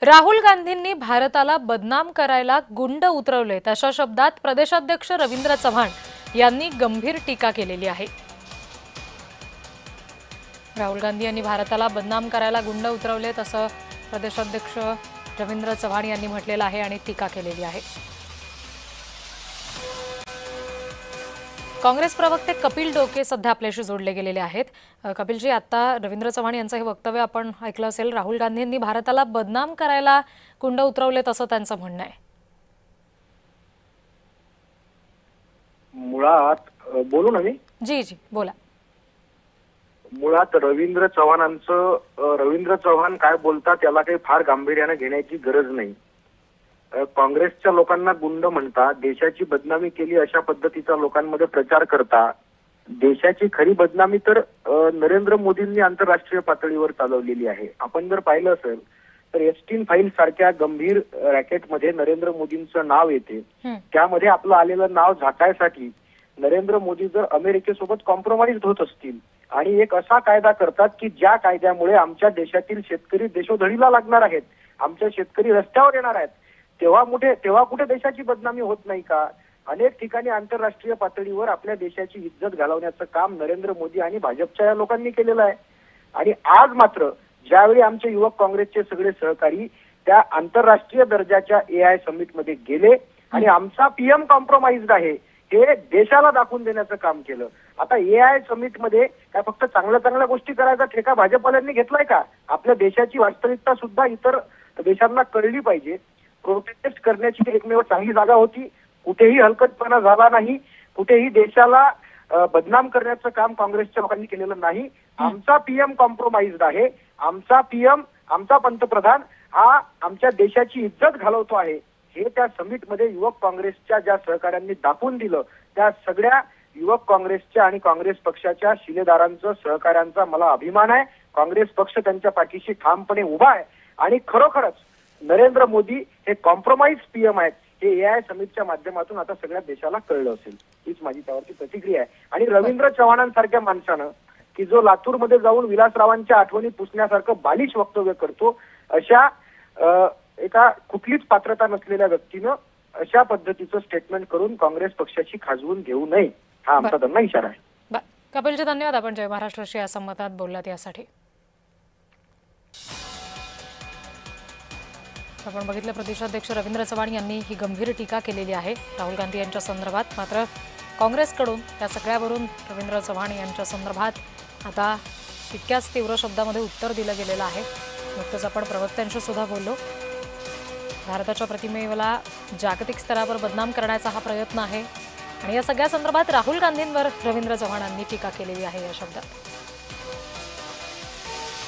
राहुल गांधींनी भारताला बदनाम करायला गुंड उतरवलेत अशा शब्दात प्रदेशाध्यक्ष रवींद्र चव्हाण यांनी गंभीर टीका केलेली आहे। राहुल गांधी यांनी भारताला बदनाम करायला गुंड उतरवलेत असं प्रदेशाध्यक्ष रवींद्र चव्हाण यांनी म्हटलेलं आहे आणि टीका केलेली आहे। काँग्रेस प्रवक्ते कपिल डोके सध्या आपल्याशी जोडले गेलेले आहेत। कपिलजी, आता रवींद्र चव्हाण यांचं हे वक्तव्य आपण ऐकलं असेल। राहुल गांधींनी भारताला बदनाम करायला गुंड उतरवलेत असं त्यांचं म्हणणं आहे। मुळात बोलू ना मी? जी बोला। मुळात रवींद्र चव्हाण काय बोलतात त्याला काही फार गांभीर्याने घेण्याची गरज नाही। काँग्रेसच्या लोकांना गुंड म्हणता, देशाची बदनामी केली अशा पद्धतीचा लोकांमध्ये प्रचार करता। देशाची खरी बदनामी तर नरेंद्र मोदींनी आंतरराष्ट्रीय पातळीवर चालवलेली आहे। आपण जर पाहिलं असेल तर एस्टीन फाईल सारख्या गंभीर रॅकेटमध्ये नरेंद्र मोदींचं नाव येते। त्यामध्ये आपलं आलेलं नाव झाकायसाठी नरेंद्र मोदी जर अमेरिकेसोबत कॉम्प्रोमाइज होत असतील आणि एक असा कायदा करतात की ज्या कायद्यामुळे आमच्या देशातील शेतकरी देशोधडीला लागणार आहेत, आमचे शेतकरी रस्त्यावर येणार आहेत, तेव्हा कुठे देशाची बदनामी होत नाही का? अनेक ठिकाणी आंतरराष्ट्रीय पातळीवर आपल्या देशाची इज्जत घालवण्याचं काम नरेंद्र मोदी आणि भाजपच्या या लोकांनी केलेलं आहे। आणि आज मात्र ज्यावेळी आमचे युवक काँग्रेसचे सगळे सहकारी त्या आंतरराष्ट्रीय दर्जाच्या AI समिटमध्ये गेले आणि आमचा PM कॉम्प्रोमाइज्ड आहे हे देशाला दाखवून देण्याचं काम केलं। आता AI समिटमध्ये काय फक्त चांगल्या गोष्टी करायचा ठेका भाजपवाल्यांनी घेतलाय का? आपल्या देशाची वास्तविकता सुद्धा इतर देशांना कळली पाहिजे। प्रोटेस्ट करण्याची एकमेव चांगली जागा होती, कुठेही हलकटपणा झाला नाही, कुठेही देशाला बदनाम करण्याचं काम काँग्रेसच्या लोकांनी केलेलं नाही। आमचा PM कॉम्प्रोमाइज्ड आहे, आमचा PM, आमचा पंतप्रधान हा आमच्या देशाची इज्जत घालवतो आहे हे त्या समिटमध्ये युवक काँग्रेसच्या ज्या सहकाऱ्यांनी दाखवून दिलं। त्या सगळ्या युवक काँग्रेसच्या आणि काँग्रेस पक्षाच्या शिलेदारांचा, सहकाऱ्यांचा मला अभिमान आहे। काँग्रेस पक्ष त्यांच्या पाठीशी ठामपणे उभा आहे आणि खरोखरच नरेंद्र मोदी हे कॉम्प्रोमाइज PM आहेत हे AI समिटच्या माध्यमातून आता सगळ्या देशाला कळलं असेल। हीच माझी त्यावरची प्रतिक्रिया आहे। आणि रवींद्र चव्हाणांसारख्या माणसानं की जो लातूरमध्ये जाऊन विलासरावांच्या आठवणी पुसण्यासारखं बालिश वक्तव्य करतो, अशा एका कुठलीच पात्रता नसलेल्या व्यक्तीनं अशा पद्धतीचं स्टेटमेंट करून काँग्रेस पक्षाची खाजवून घेऊ नये हा आमचा त्यांना इशारा आहे। कपिलजी, धन्यवाद। आपण जय महाराष्ट्राशी या संवादात बोललात यासाठी। आपण बघितलं, प्रदेशाध्यक्ष रवींद्र चव्हाण यांनी ही गंभीर टीका केलेली आहे राहुल गांधी यांच्या संदर्भात। मात्र काँग्रेसकडून या सगळ्यावरून रवींद्र चव्हाण यांच्या संदर्भात आता तितक्याच तीव्र शब्दामध्ये उत्तर दिलं गेलेलं आहे। नुकतंच आपण प्रवक्त्यांशी सुद्धा बोललो। भारताच्या प्रतिमेला जागतिक स्तरावर बदनाम करण्याचा हा प्रयत्न आहे आणि या सगळ्या संदर्भात राहुल गांधींवर रवींद्र चव्हाणांनी टीका केलेली आहे या शब्दात।